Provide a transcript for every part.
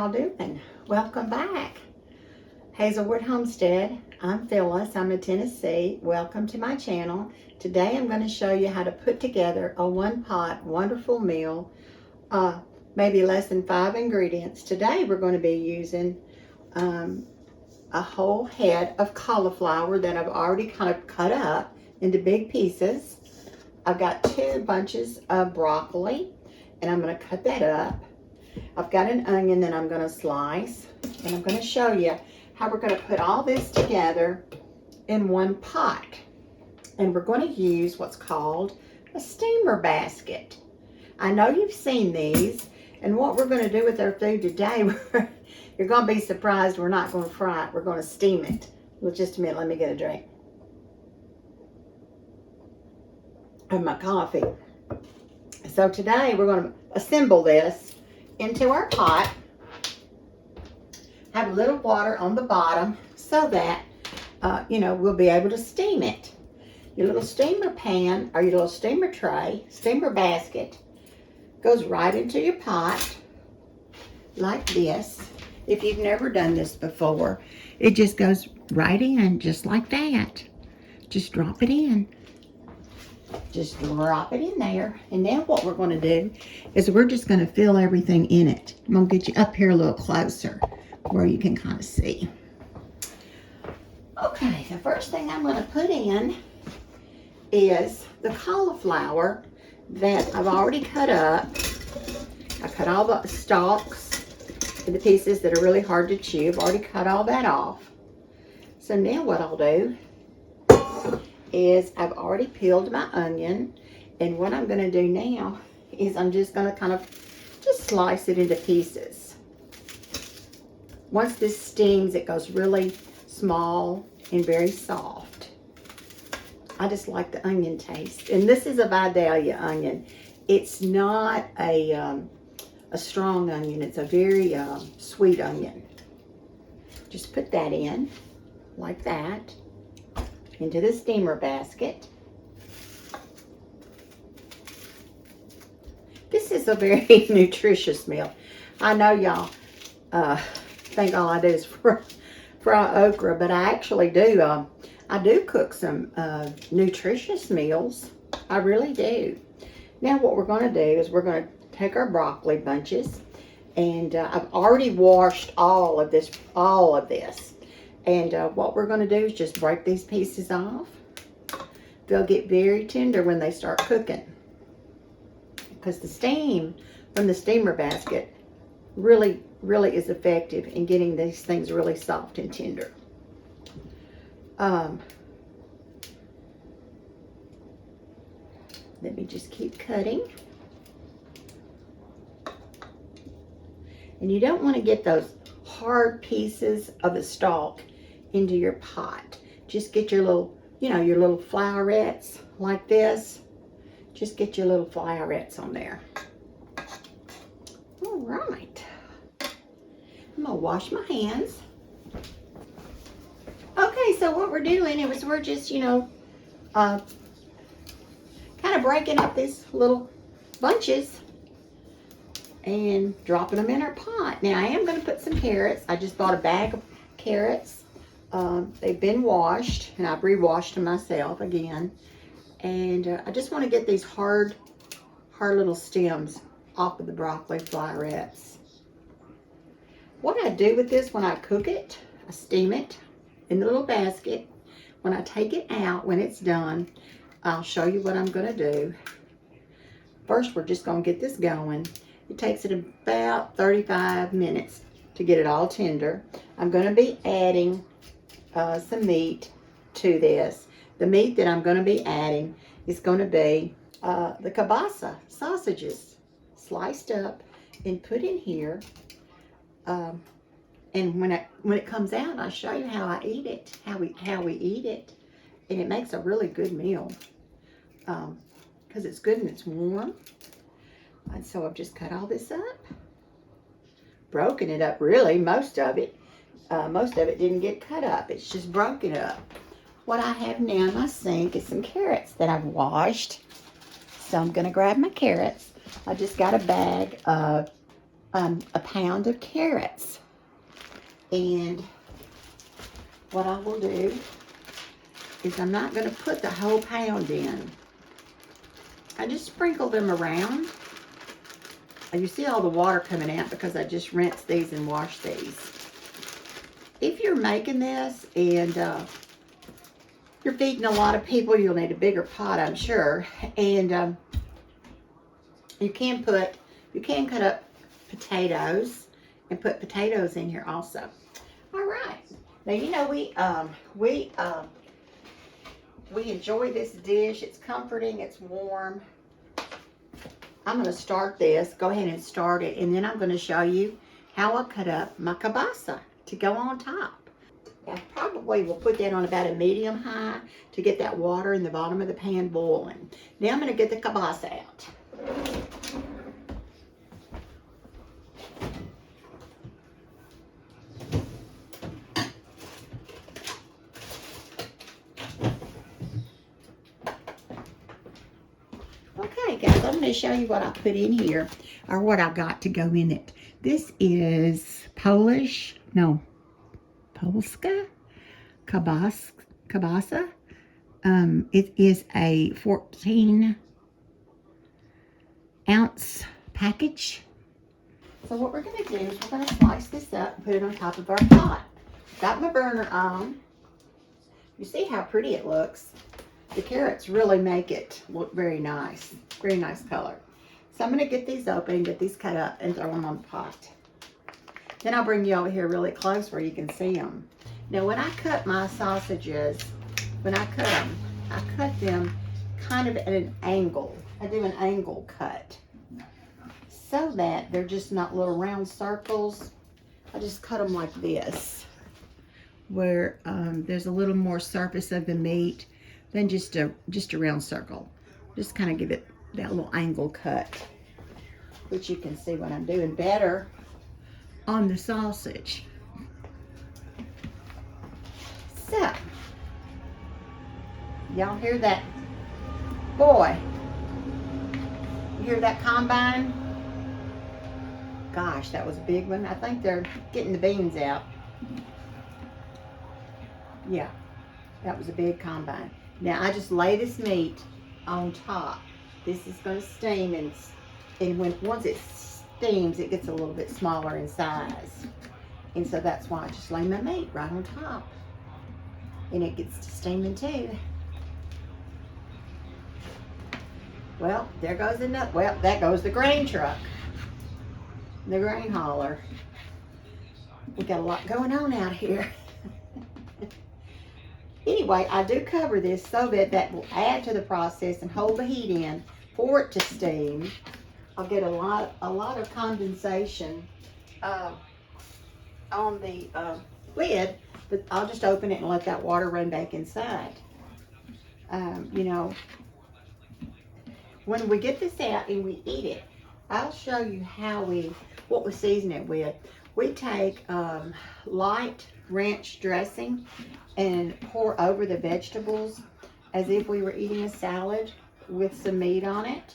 y'all doing? Welcome back. Hazelwood Homestead. I'm Phyllis. I'm in Tennessee. Welcome to my channel. Today I'm going to show you how to put together a one-pot wonderful meal. Maybe less than 5 ingredients. Today we're going to be using a whole head of cauliflower that I've already kind of cut up into big pieces. I've got 2 bunches of broccoli and I'm going to cut that up. I've got an onion that I'm going to slice, and I'm going to show you how we're going to put all this together in one pot. And we're going to use what's called a steamer basket. I know you've seen these, and what we're going to do with our food today, you're going to be surprised we're not going to fry it. We're going to steam it. Well, just a minute, let me get a drink of my coffee. So today we're going to assemble this into our pot. Have a little water on the bottom so that we'll be able to steam it. Your little steamer pan or your little steamer tray, steamer basket, goes right into your pot like this. If you've never done this before, it just goes right in just like that. Just drop it in. Just drop it in there. And now what we're going to do is we're just going to fill everything in it. I'm going to get you up here a little closer where you can kind of see. Okay, the first thing I'm going to put in is the cauliflower that I've already cut up. I cut all the stalks into pieces that are really hard to chew. I've already cut all that off. So now what I'll do is I've already peeled my onion, and what I'm going to do now is I'm just going to kind of just slice it into pieces. Once this steams, it goes really small and very soft. I just like the onion taste, and this is a Vidalia onion. It's not a strong onion. It's a very sweet onion. Just put that in like that into the steamer basket. This is a very nutritious meal. I know y'all think all I do is fry okra, but I actually do. I do cook some nutritious meals. I really do. Now what we're going to do is we're going to take our broccoli bunches, and I've already washed all of this. And what we're going to do is just break these pieces off. They'll get very tender when they start cooking, because the steam from the steamer basket really is effective in getting these things really soft and tender. Let me just keep cutting. And you don't want to get those hard pieces of the stalk into your pot. Just get your little, your little flowerets like this. Just get your little flowerets on there. All right. I'm gonna wash my hands. Okay, so what we're doing is we're just, kind of breaking up these little bunches and dropping them in our pot. Now I am going to put some carrots. I just bought a bag of carrots. They've been washed, and I've re-washed them myself again. And I just want to get these hard little stems off of the broccoli flowerets. What I do with this when I cook it, I steam it in the little basket. When I take it out, when it's done, I'll show you what I'm going to do. First, we're just going to get this going. It takes it about 35 minutes to get it all tender. I'm going to be adding some meat to this. The meat that I'm going to be adding is going to be the kielbasa sausages, sliced up and put in here. And when it comes out, I'll show you how I eat it, how we eat it, and it makes a really good meal because it's good and it's warm. And so I've just cut all this up, broken it up really. Most of it didn't get cut up. It's just broken up. What I have now in my sink is some carrots that I've washed. So I'm going to grab my carrots. I just got a bag of a pound of carrots. And what I will do is I'm not going to put the whole pound in. I just sprinkle them around. And you see all the water coming out because I just rinsed these and washed these. If you're making this and you're feeding a lot of people, you'll need a bigger pot, I'm sure. And you can cut up potatoes and put potatoes in here also. All right. Now you know we enjoy this dish. It's comforting. It's warm. I'm going to start this. Go ahead and start it, and then I'm going to show you how I cut up my kielbasa to go on top. I probably will put that on about a medium high to get that water in the bottom of the pan boiling. Now I'm going to get the kielbasa out. Okay guys, I'm going to show you what I put in here, or what I got to go in it. This is Polska kielbasa. It is a 14-ounce package. So what we're going to do is we're going to slice this up and put it on top of our pot. Got my burner on. You see how pretty it looks. The carrots really make it look very nice. Very nice color. So I'm going to get these open, get these cut up, and throw them on the pot. Then I'll bring you over here really close where you can see them. Now when I cut my sausages, I cut them kind of at an angle. I do an angle cut so that they're just not little round circles. I just cut them like this, where there's a little more surface of the meat than just a round circle. Just kind of give it that little angle cut, which you can see what I'm doing better on the sausage. So, y'all hear that? Boy, you hear that combine? Gosh, that was a big one. I think they're getting the beans out. Yeah, that was a big combine. Now I just lay this meat on top. This is going to steam, and once it steams, it gets a little bit smaller in size. And so that's why I just lay my meat right on top. And it gets to steaming too. Well, there goes that goes the grain truck. The grain hauler. We got a lot going on out here. Anyway, I do cover this so that will add to the process and hold the heat in for it to steam. I'll get a lot of condensation on the lid, but I'll just open it and let that water run back inside. You know, when we get this out and we eat it, I'll show you what we season it with. We take light ranch dressing and pour over the vegetables as if we were eating a salad with some meat on it.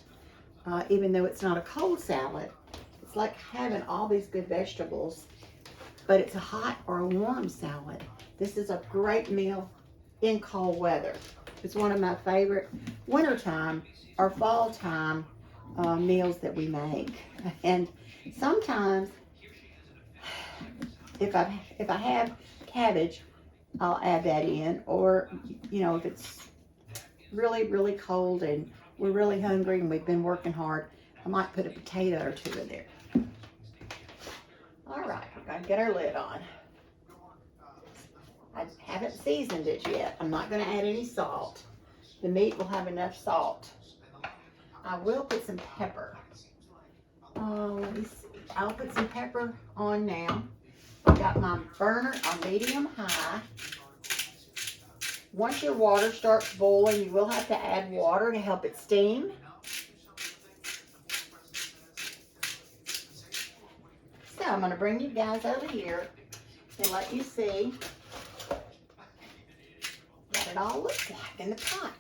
Even though it's not a cold salad, it's like having all these good vegetables, but it's a hot or a warm salad. This is a great meal in cold weather. It's one of my favorite wintertime or fall time meals that we make. And sometimes if I have cabbage, I'll add that in, or you know, if it's really, really cold and we're really hungry and we've been working hard, I might put a potato or two in there. All right, we're gonna get our lid on. I haven't seasoned it yet. I'm not gonna add any salt. The meat will have enough salt. I will put some pepper. Let me see. I'll put some pepper on now. I've got my burner on medium high. Once your water starts boiling, you will have to add water to help it steam. So I'm going to bring you guys over here and let you see what it all looks like in the pot.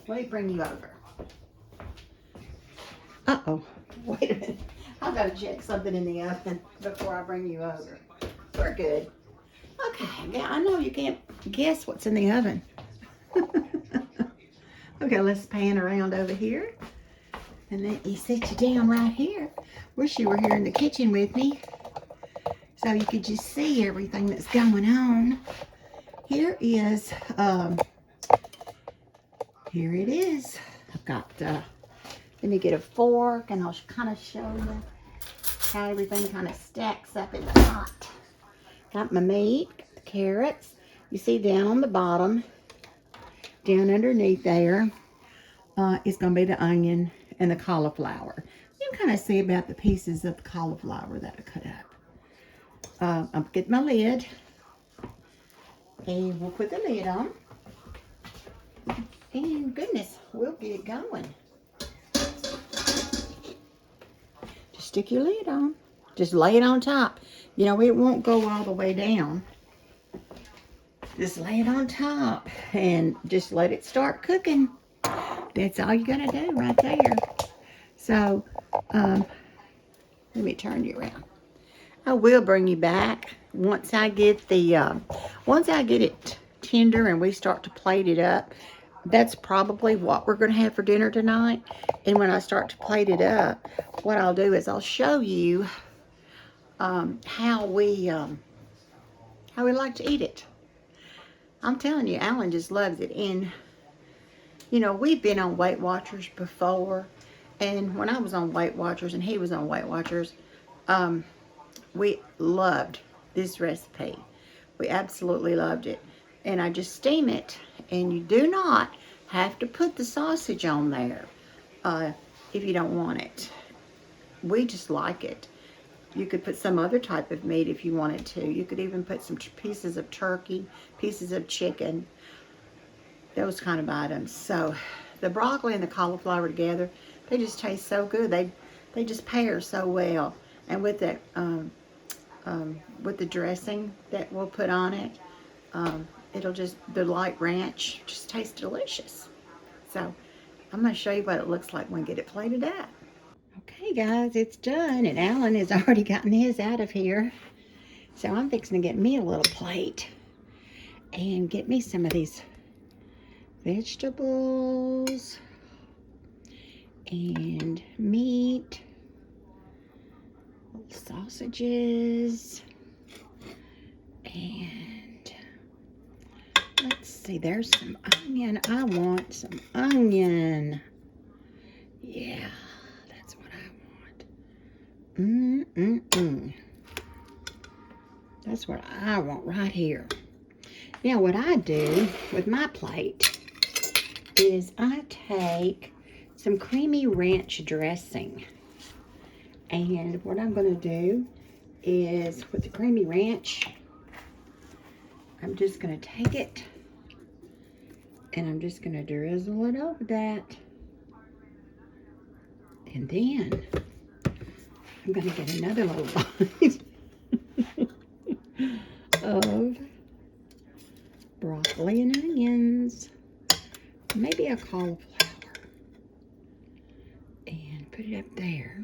let me bring you over. Uh-oh, wait a minute. I've got to check something in the oven before I bring you over. We're good. Okay, yeah, I know you can't guess what's in the oven. Okay, let's pan around over here. And let me sit you down right here. Wish you were here in the kitchen with me, so you could just see everything that's going on. Here is, here it is. I've got, let me get a fork and I'll kind of show you how everything kind of stacks up in the pot. Got my meat, got the carrots. You see down on the bottom, down underneath there, is going to be the onion and the cauliflower. You can kind of see about the pieces of the cauliflower that I cut up. I'll get my lid, and we'll put the lid on. And goodness, we'll get it going. Just stick your lid on. Just lay it on top. You know, it won't go all the way down. Just lay it on top and just let it start cooking. That's all you gotta do right there. So, let me turn you around. I will bring you back once I get the, once I get it tender and we start to plate it up. That's probably what we're gonna have for dinner tonight. And when I start to plate it up, what I'll do is I'll show you how we like to eat it. I'm telling you, Alan just loves it. And you know, we've been on Weight Watchers before, and when I was on Weight Watchers and he was on Weight Watchers, we loved this recipe. We absolutely loved it. And I just steam it, and you do not have to put the sausage on there if you don't want it. We just like it. You could put some other type of meat if you wanted to. You could even put some pieces of turkey, pieces of chicken, those kind of items. So the broccoli and the cauliflower together, they just taste so good. They just pair so well. And with that, with the dressing that we'll put on it, it'll just, the light ranch just tastes delicious. So I'm going to show you what it looks like when we get it plated up. Okay guys, it's done, and Alan has already gotten his out of here. So I'm fixing to get me a little plate and get me some of these vegetables and meat, sausages, and let's see, there's some onion. I want some onion. Yeah, that's what I want. That's what I want right here. Now what I do with my plate is I take some creamy ranch dressing, and what I'm going to do is with the creamy ranch, I'm just going to take it and I'm just going to drizzle it over that, and then I'm going to get another little bite of broccoli and onions, maybe a cauliflower, and put it up there.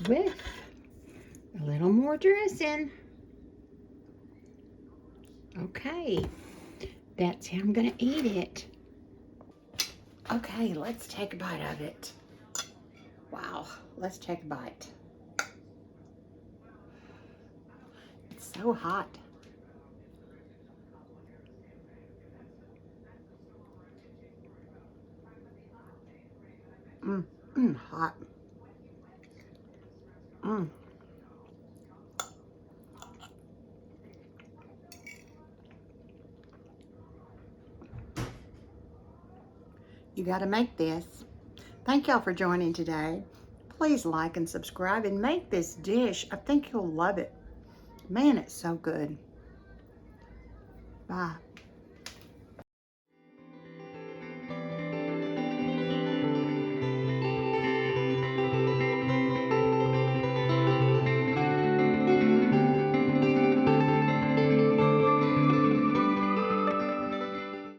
With a little more dressing. Okay, that's how I'm gonna eat it. Okay, let's take a bite of it. Wow, let's take a bite. It's so hot. Hot. You got to make this. Thank y'all for joining today. Please like and subscribe and make this dish. I think you'll love it. Man, it's so good. Bye.